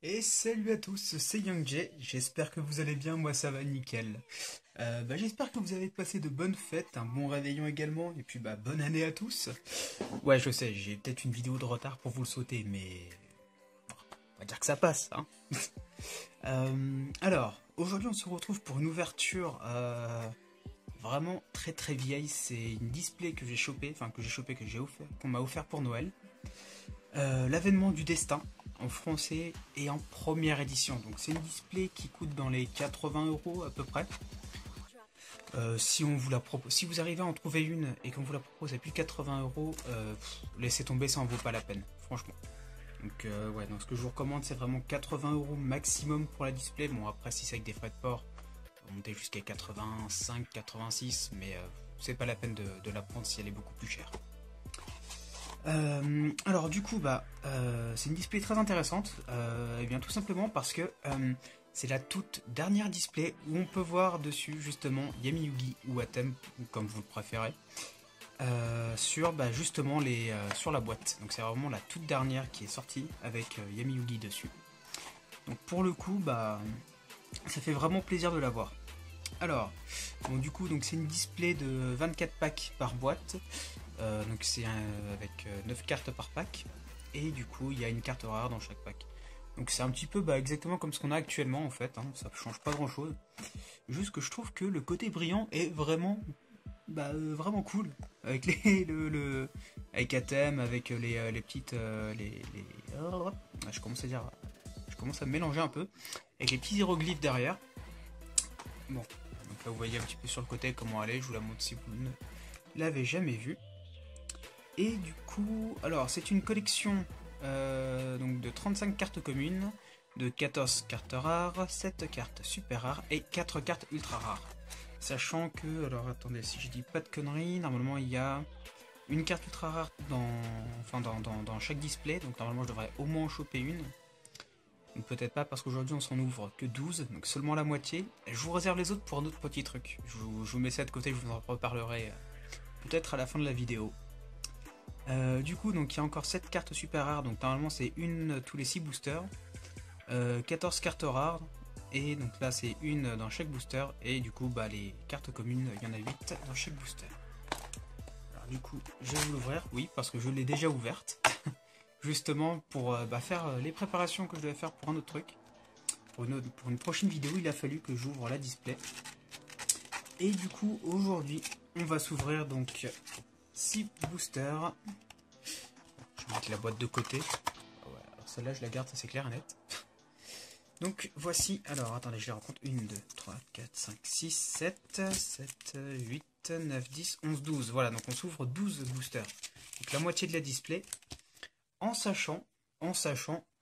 Et salut à tous, c'est YoungJ, j'espère que vous allez bien, moi ça va nickel. J'espère que vous avez passé de bonnes fêtes, un bon réveillon également, et puis bonne année à tous. Ouais je sais, j'ai peut-être une vidéo de retard pour vous le sauter, mais on va dire que ça passe, hein. Aujourd'hui on se retrouve pour une ouverture vraiment très très vieille, c'est une display que j'ai chopé, que j'ai offert, qu'on m'a offert pour Noël. L'avènement du destin en français et en première édition. Donc c'est une display qui coûte dans les 80 € à peu près. Si on vous la propose, si vous arrivez à en trouver une et qu'on vous la propose à plus de 80 €, laissez tomber, ça en vaut pas la peine, franchement. Donc ce que je vous recommande, c'est vraiment 80 € maximum pour la display. Bon après si c'est avec des frais de port, on va monter jusqu'à 85, 86, mais c'est pas la peine de la prendre si elle est beaucoup plus chère. C'est une display très intéressante, et bien tout simplement parce que c'est la toute dernière display où on peut voir dessus justement Yami Yugi ou Atem, comme vous le préférez, sur la boîte. Donc c'est vraiment la toute dernière qui est sortie avec Yami Yugi dessus. Donc pour le coup, ça fait vraiment plaisir de la voir. Alors, c'est une display de 24 packs par boîte. Donc c'est avec 9 cartes par pack. Et du coup, il y a une carte rare dans chaque pack. Donc c'est un petit peu exactement comme ce qu'on a actuellement en fait, hein. Ça change pas grand chose. Juste que je trouve que le côté brillant est vraiment cool. Avec avec Atem, avec les petites. Je commence à dire. Je commence à me mélanger un peu. Avec les petits hiéroglyphes derrière. Bon, donc là vous voyez un petit peu sur le côté comment elle est, je vous la montre si vous ne l'avez jamais vue. Et du coup, alors c'est une collection donc de 35 cartes communes, de 14 cartes rares, 7 cartes super rares et 4 cartes ultra rares. Sachant que, alors attendez, si je dis pas de conneries, normalement il y a une carte ultra rare dans chaque display, donc normalement je devrais au moins en choper une. Peut-être pas parce qu'aujourd'hui on s'en ouvre que 12, donc seulement la moitié. Je vous réserve les autres pour un autre petit truc. Je vous mets ça de côté, je vous en reparlerai peut-être à la fin de la vidéo. Donc il y a encore 7 cartes super rares, donc normalement c'est une tous les 6 boosters. 14 cartes rares, et donc là c'est une dans chaque booster, et du coup les cartes communes, il y en a 8 dans chaque booster. Alors du coup je vais vous l'ouvrir, oui, parce que je l'ai déjà ouverte. Justement pour faire les préparations que je devais faire pour un autre truc. Pour une prochaine vidéo, il a fallu que j'ouvre la display. Et du coup, aujourd'hui, on va s'ouvrir donc 6 boosters. Je vais mettre la boîte de côté. Ouais, alors celle-là, je la garde, ça c'est clair et net. Donc voici, alors attendez, je les raconte. 1, 2, 3, 4, 5, 6, 7, 7, 8, 9, 10, 11, 12. Voilà, donc on s'ouvre 12 boosters. Donc la moitié de la display. En sachant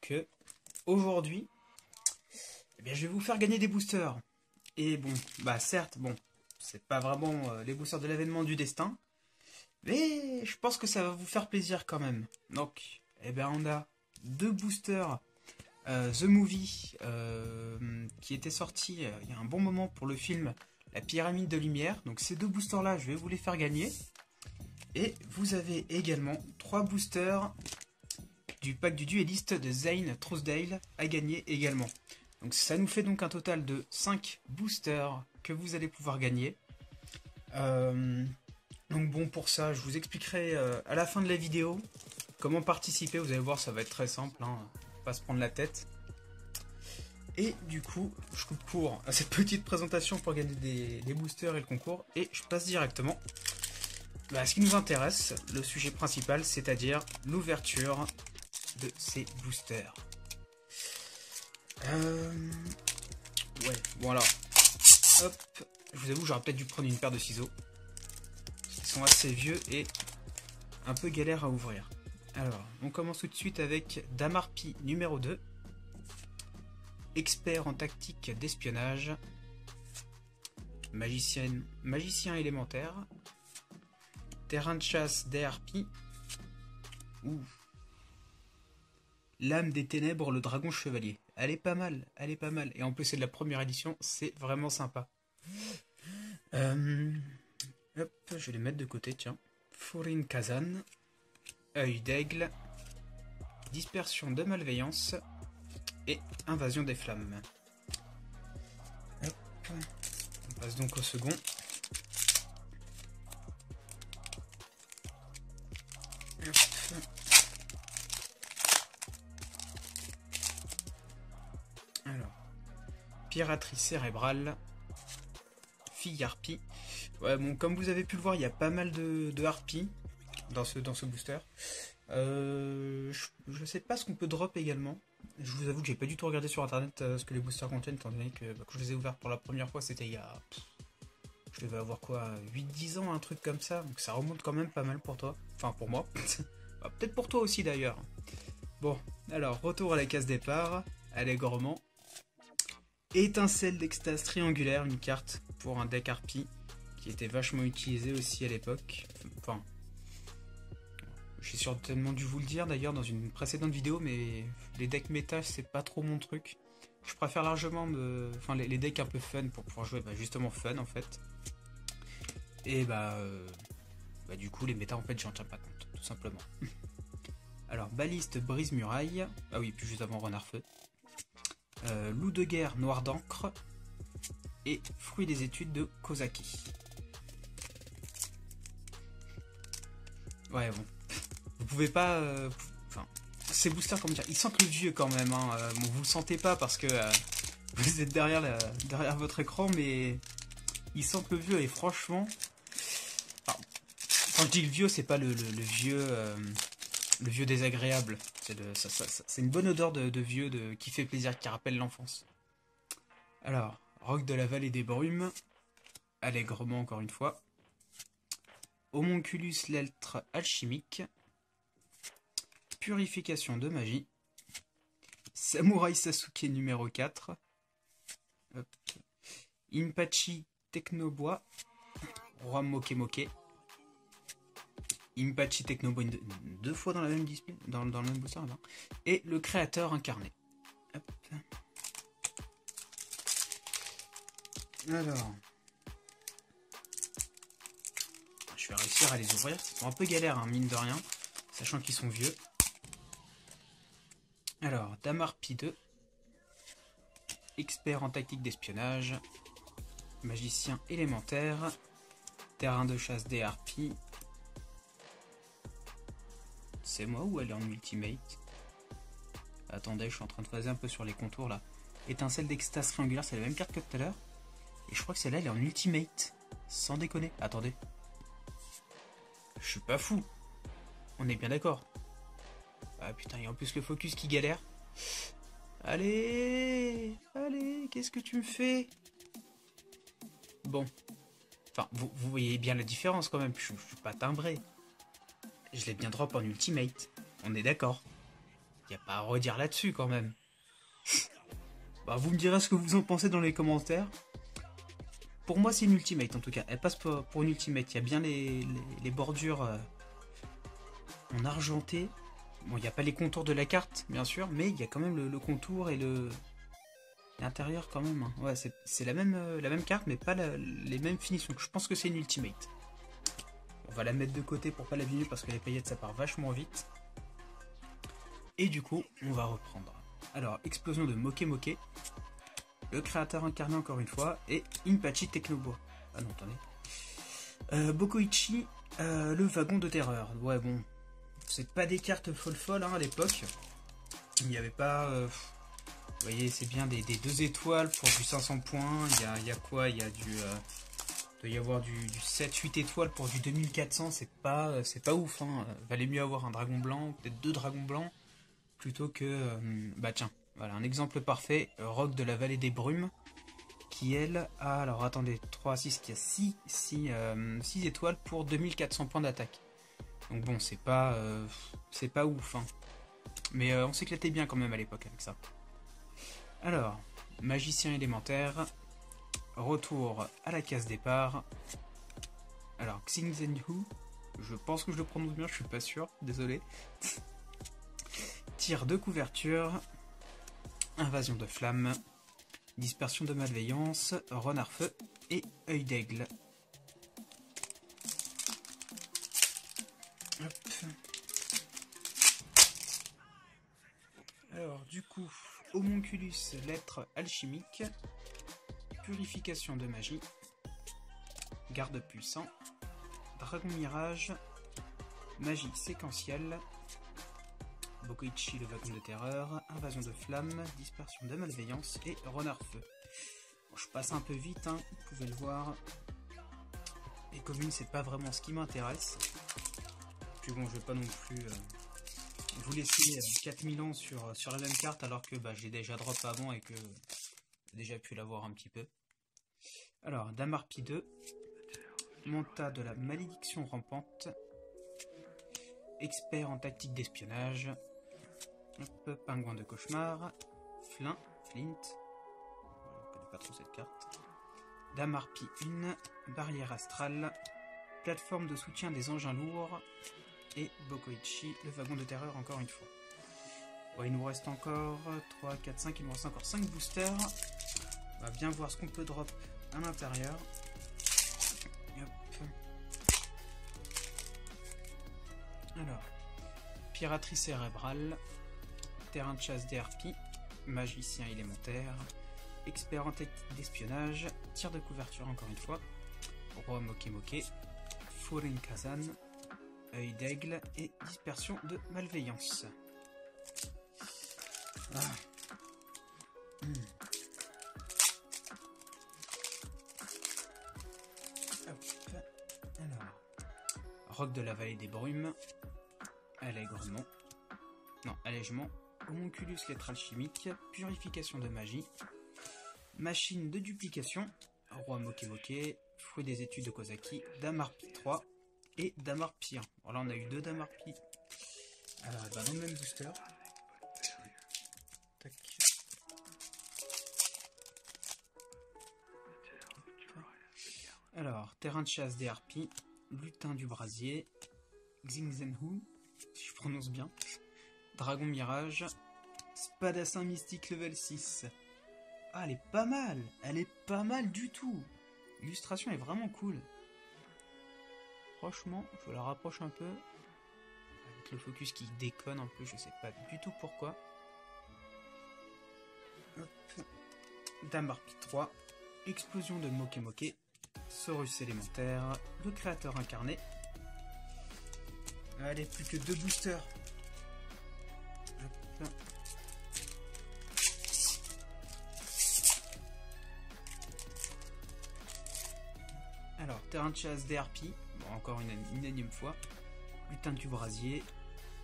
que aujourd'hui, je vais vous faire gagner des boosters. Et bon, certes, c'est pas vraiment les boosters de l'avènement du destin, mais je pense que ça va vous faire plaisir quand même. Donc, on a 2 boosters The Movie qui était sorti il y a un bon moment pour le film La Pyramide de Lumière. Donc ces 2 boosters là, je vais vous les faire gagner. Et vous avez également 3 boosters du pack du dueliste de Zane Trousdale à gagner également. Donc ça nous fait donc un total de 5 boosters que vous allez pouvoir gagner. Pour ça, je vous expliquerai à la fin de la vidéo comment participer. Vous allez voir, ça va être très simple, hein, pas se prendre la tête. Et du coup, je coupe court à cette petite présentation pour gagner des boosters et le concours. Et je passe directement à ce qui nous intéresse, le sujet principal, c'est-à-dire l'ouverture de ces boosters. Hop, je vous avoue, j'aurais peut-être dû prendre une paire de ciseaux. Ils sont assez vieux et un peu galère à ouvrir. Alors, on commence tout de suite avec Damarpi numéro 2. Expert en tactique d'espionnage. Magicien élémentaire. Terrain de chasse DRP. L'âme des ténèbres, le dragon chevalier. Elle est pas mal, elle est pas mal. Et en plus c'est de la première édition, c'est vraiment sympa. Hop, je vais les mettre de côté, tiens. Furin Kazan. Œil d'aigle. Dispersion de malveillance. et Invasion des flammes. Hop. On passe donc au second. Hop. Alors, piraterie cérébrale, fille harpie. Ouais, bon, comme vous avez pu le voir, il y a pas mal de harpies dans ce booster. Je sais pas ce qu'on peut drop également. Je vous avoue que j'ai pas du tout regardé sur internet ce que les boosters contiennent, étant donné que quand je les ai ouverts pour la première fois, c'était il y a. Je devais avoir quoi, 8-10 ans, un truc comme ça. Donc ça remonte quand même pas mal pour toi. Enfin, pour moi. Bah, peut-être pour toi aussi d'ailleurs. Bon, alors, retour à la case départ. Allègrement. Étincelle d'extase triangulaire, une carte pour un deck harpie qui était vachement utilisé aussi à l'époque. Enfin, j'ai certainement dû vous le dire d'ailleurs dans une précédente vidéo, mais les decks méta c'est pas trop mon truc. Je préfère largement les decks un peu fun pour pouvoir jouer justement fun en fait. Et du coup les méta en fait j'en tiens pas compte, tout simplement. Alors baliste brise muraille, ah oui puis juste avant renard feu. Loup de guerre noir d'encre et fruit des études de Kozaki. Ouais bon, vous pouvez pas, ces boosters comment dire, ils sentent le vieux quand même. Hein. Bon, vous le sentez pas parce que vous êtes derrière votre écran, mais ils sentent le vieux et franchement, quand je dis le vieux, c'est pas le vieux désagréable. C'est une bonne odeur de vieux qui fait plaisir, qui rappelle l'enfance. Alors, roc de la vallée des brumes, allègrement encore une fois. Homonculus l'eltre alchimique, purification de magie, Samouraï Sasuke numéro 4, hop. Impachi Technobois, Roi Moke Moke, Impachi Technobois deux fois dans la même discipline, dans le même booster, là. Et le créateur incarné. Hop. Alors, je vais réussir à les ouvrir. Ils sont un peu galères, hein, mine de rien, sachant qu'ils sont vieux. Alors, Damarpi 2, expert en tactique d'espionnage, magicien élémentaire, terrain de chasse des harpies. C'est moi ou elle est en ultimate? Attendez, je suis en train de phaser un peu sur les contours là. Étincelle d'extase triangulaire, c'est la même carte que tout à l'heure. Et je crois que celle-là, elle est en ultimate. Sans déconner. Attendez. Je suis pas fou. On est bien d'accord. Ah putain, et en plus le focus qui galère. Allez, qu'est-ce que tu me fais? Bon. Enfin, vous voyez bien la différence quand même. Je suis pas timbré. Je l'ai bien drop en ultimate. On est d'accord. Y a pas à redire là-dessus quand même. Bah, vous me direz ce que vous en pensez dans les commentaires. Pour moi, c'est une ultimate en tout cas. Elle passe pour une ultimate. Il y a bien les bordures en argenté. Bon, il n'y a pas les contours de la carte, bien sûr, mais il y a quand même le contour et l'intérieur quand même. Hein. Ouais, c'est la même carte, mais pas les mêmes finitions. Je pense que c'est une ultimate. On va la mettre de côté pour pas l'abîmer parce que les paillettes ça part vachement vite. Et du coup, on va reprendre. Alors, explosion de Moke Moke. Le créateur incarné encore une fois. Et Impachi Technobois. Ah non, attendez. Bokoichi, le wagon de terreur. Ouais, bon. C'est pas des cartes folles hein, à l'époque. Il n'y avait pas... vous voyez, c'est bien des 2 étoiles pour du 500 points. Il y a quoi? Il y a du... il doit y avoir du 7-8 étoiles pour du 2400. C'est pas ouf. Hein. Valait mieux avoir un dragon blanc, peut-être 2 dragons blancs. Plutôt que... bah tiens, voilà un exemple parfait. Roc de la vallée des brumes. Qui elle a... Alors attendez, 3, 6, qui a 6 étoiles pour 2400 points d'attaque. Donc bon, c'est pas ouf. Hein. Mais on s'éclatait bien quand même à l'époque avec ça. Alors, magicien élémentaire. Retour à la case départ. Alors, Xingzhenhu. Je pense que je le prononce bien, je suis pas sûr. Désolé. Tir de couverture. Invasion de flamme. Dispersion de malveillance. Renard feu. Et œil d'aigle. Hop. Alors, du coup, Homunculus, lettre alchimique. Purification de magie. Garde puissant. Dragon mirage. Magie séquentielle. Bokoichi, le wagon de terreur. Invasion de flammes. Dispersion de malveillance. Et renard feu. Bon, je passe un peu vite, hein, vous pouvez le voir. Les communes, c'est pas vraiment ce qui m'intéresse. Puis bon, je vais pas non plus vous laisser 4000 ans sur la même carte alors que j'ai déjà drop avant et que j'ai déjà pu l'avoir un petit peu. Alors, Damarpi 2. Manta de la malédiction rampante. Expert en tactique d'espionnage. Pingouin de cauchemar. Flint. Je ne connais pas trop cette carte. Damarpi 1. Barrière astrale. Plateforme de soutien des engins lourds. Et Bokoichi, le wagon de terreur encore une fois. Bon, il nous reste encore 3, 4, 5. Il nous reste encore 5 boosters. On va bien voir ce qu'on peut drop à l'intérieur. Alors, piraterie cérébrale, terrain de chasse DRP, magicien élémentaire, expert en technique d'espionnage, tir de couverture encore une fois, roi Mokemoke, Furin Kazan, œil d'aigle et dispersion de malveillance. Alors, roc de la vallée des brumes, allègement, homunculus lettre alchimique, purification de magie, machine de duplication, roi Mokemoke, fruit des études de Kozaki, Damarpi 3 et Damarpi 1. Alors là on a eu 2 Damarpi dans le même booster. Tac. Alors, terrain de chasse des harpies, lutin du brasier, Xingzenhu, si je prononce bien, dragon mirage, spadassin mystique level 6. Ah, elle est pas mal du tout. L'illustration est vraiment cool. Franchement, je la rapproche un peu. Avec le focus qui déconne un peu, je sais pas du tout pourquoi. Hop. Damarpi 3, explosion de Mokemoke, Saurus élémentaire, le créateur incarné. Allez, plus que 2 boosters. Hop. Alors, terrain de chasse DRP, bon, encore une énième fois. Lutin du brasier,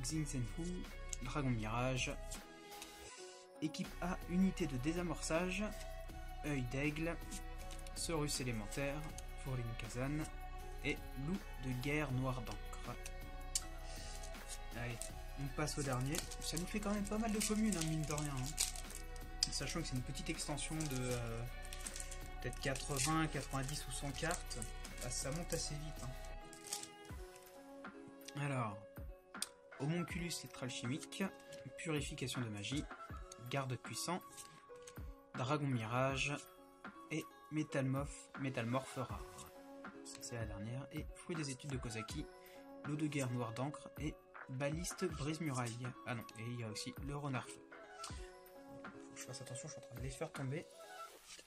Xingzenhu, dragon mirage. Équipe A, unité de désamorçage, œil d'aigle, Saurus élémentaire, Furin Kazan et loup de guerre noir d'encre. Allez, on passe au dernier. Ça nous fait quand même pas mal de communes, hein, mine de rien. Hein. Sachant que c'est une petite extension de peut-être 80, 90 ou 100 cartes. Bah, ça monte assez vite. Hein. Alors, homunculus lettre alchimique, purification de magie, garde puissant, dragon mirage et métalmorphe rare. C'est la dernière. Et fruit des études de Kozaki, l'eau de guerre noir d'encre et baliste brise-muraille. Ah non, et il y a aussi le renard feu. Faut que je fasse attention, je suis en train de les faire tomber.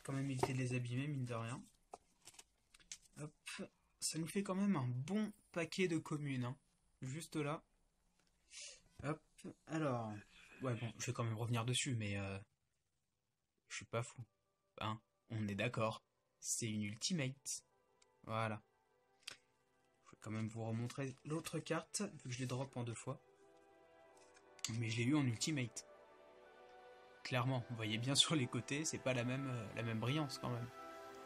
Quand même éviter de les abîmer, mine de rien. Hop, ça nous fait quand même un bon paquet de communes, hein. Juste là. Hop, alors... Ouais, bon, je vais quand même revenir dessus, mais... je suis pas fou. Hein, on est d'accord. C'est une ultimate. Voilà. Je vais quand même vous remontrer l'autre carte, vu que je l'ai drop en 2 fois. Mais je l'ai eu en ultimate. Clairement, vous voyez bien sur les côtés, c'est pas la même brillance quand même.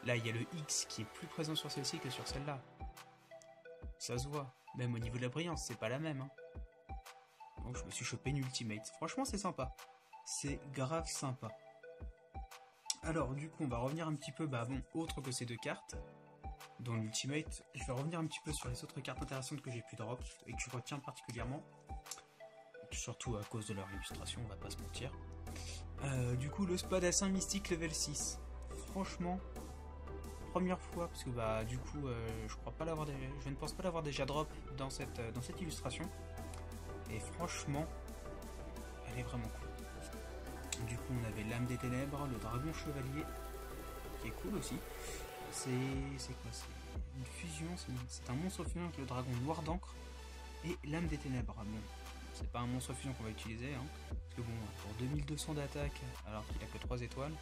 Là, il y a le X qui est plus présent sur celle-ci que sur celle-là. Ça se voit. Même au niveau de la brillance, c'est pas la même. Hein. Donc je me suis chopé une ultimate. Franchement, c'est sympa. C'est grave sympa. Alors, du coup, on va revenir un petit peu, autre que ces 2 cartes. Dans l'ultimate, je vais revenir un petit peu sur les autres cartes intéressantes que j'ai pu drop et que je retiens particulièrement. Surtout à cause de leur illustration, on va pas se mentir. Du coup, le spadassin mystique level 6. Franchement, première fois, parce que du coup, je ne pense pas l'avoir déjà drop dans cette illustration. Et franchement, elle est vraiment cool. Du coup, on a l'âme des ténèbres, le dragon chevalier, qui est cool aussi. C'est quoi? C'est une fusion, c'est un monstre fusion avec le dragon noir d'encre et l'âme des ténèbres. Bon, c'est pas un monstre fusion qu'on va utiliser, hein, parce que bon, pour 2200 d'attaque, alors qu'il a que 3 étoiles,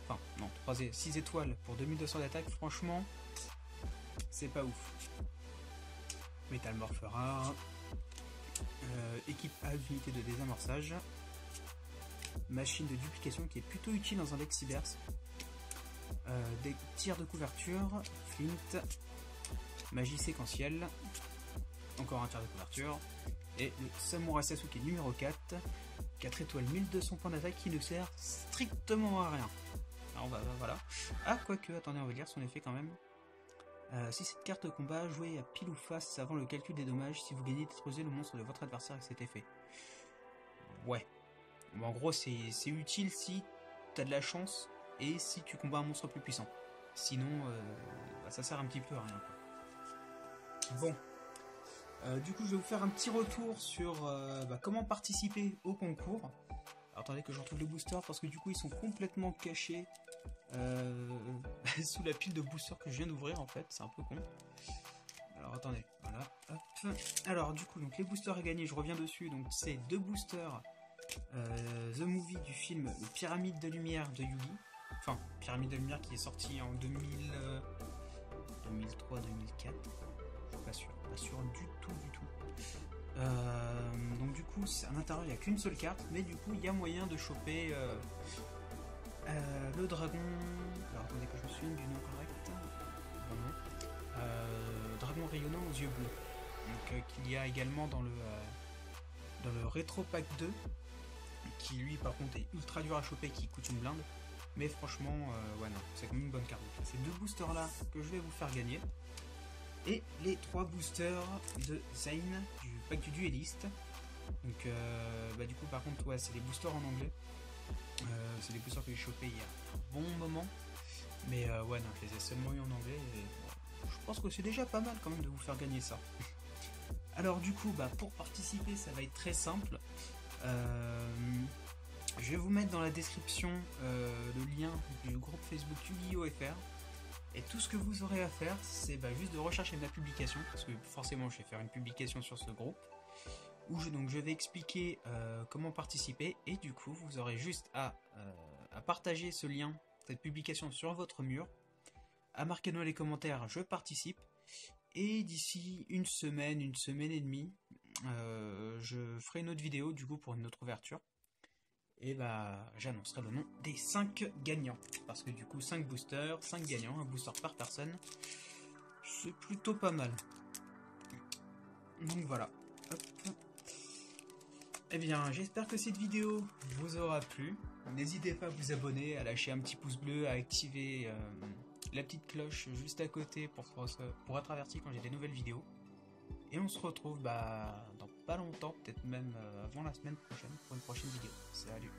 enfin non, 6 étoiles pour 2200 d'attaque, franchement, c'est pas ouf. Métamorphe rare, équipe A d'unité de désamorçage, machine de duplication qui est plutôt utile dans un deck cyberse, des tirs de couverture, flint, magie séquentielle, encore un tir de couverture, et le Samurai Sasuke numéro 4, 4 étoiles, 1200 points d'attaque qui ne sert strictement à rien. Alors voilà. Ah, quoique, attendez, on va lire son effet quand même. Si cette carte de combat jouée à pile ou face avant le calcul des dommages, si vous gagnez détruisez le monstre de votre adversaire avec cet effet. Ouais. Bon, en gros, c'est utile si t'as de la chance et si tu combats un monstre plus puissant. Sinon, ça sert un petit peu à rien, quoi. Bon. Du coup, je vais vous faire un petit retour sur comment participer au concours. Alors, attendez que je retrouve les boosters parce que du coup, ils sont complètement cachés sous la pile de boosters que je viens d'ouvrir en fait. C'est un peu con. Alors, attendez. Voilà. Hop. Alors, du coup, donc les boosters à gagner, je reviens dessus. Donc, c'est 2 boosters The Movie du film Le Pyramide de Lumière de Yugi. Enfin, Pyramide de Lumière qui est sorti en 2003-2004. Pas sûr du tout. Donc du coup, à l'intérieur il n'y a qu'une seule carte, mais du coup il y a moyen de choper le dragon. Alors attendez que je me souvienne du nom correct. Dragon rayonnant aux yeux bleus. Donc qu'il y a également dans le Retro Pack 2, qui lui par contre est ultra dur à choper, qui coûte une blinde. Mais franchement, ouais non, c'est comme une bonne carte. C'est 2 boosters là que je vais vous faire gagner. Et les 3 boosters de Zayn du pack du dueliste. Donc du coup par contre ouais, c'est des boosters en anglais. C'est des boosters que j'ai chopés il y a un bon moment. Mais ouais non, je les ai seulement eu en anglais et je pense que c'est déjà pas mal quand même de vous faire gagner ça. Alors du coup pour participer ça va être très simple. Je vais vous mettre dans la description le lien du groupe Facebook Yu-Gi-Oh FR. Et tout ce que vous aurez à faire, c'est juste de rechercher ma publication, parce que forcément je vais faire une publication sur ce groupe, où je vais expliquer comment participer, et du coup vous aurez juste à partager ce lien, cette publication sur votre mur, à marquer dans les commentaires je participe, et d'ici une semaine et demie, je ferai une autre vidéo du coup pour une autre ouverture. Et j'annoncerai le nom des 5 gagnants. Parce que du coup 5 boosters, 5 gagnants, un booster par personne. C'est plutôt pas mal. Donc voilà. Hop. Eh bien j'espère que cette vidéo vous aura plu. N'hésitez pas à vous abonner, à lâcher un petit pouce bleu, à activer la petite cloche juste à côté pour être averti quand j'ai des nouvelles vidéos. Et on se retrouve dans pas longtemps, peut-être même avant la semaine prochaine pour une prochaine vidéo. Salut!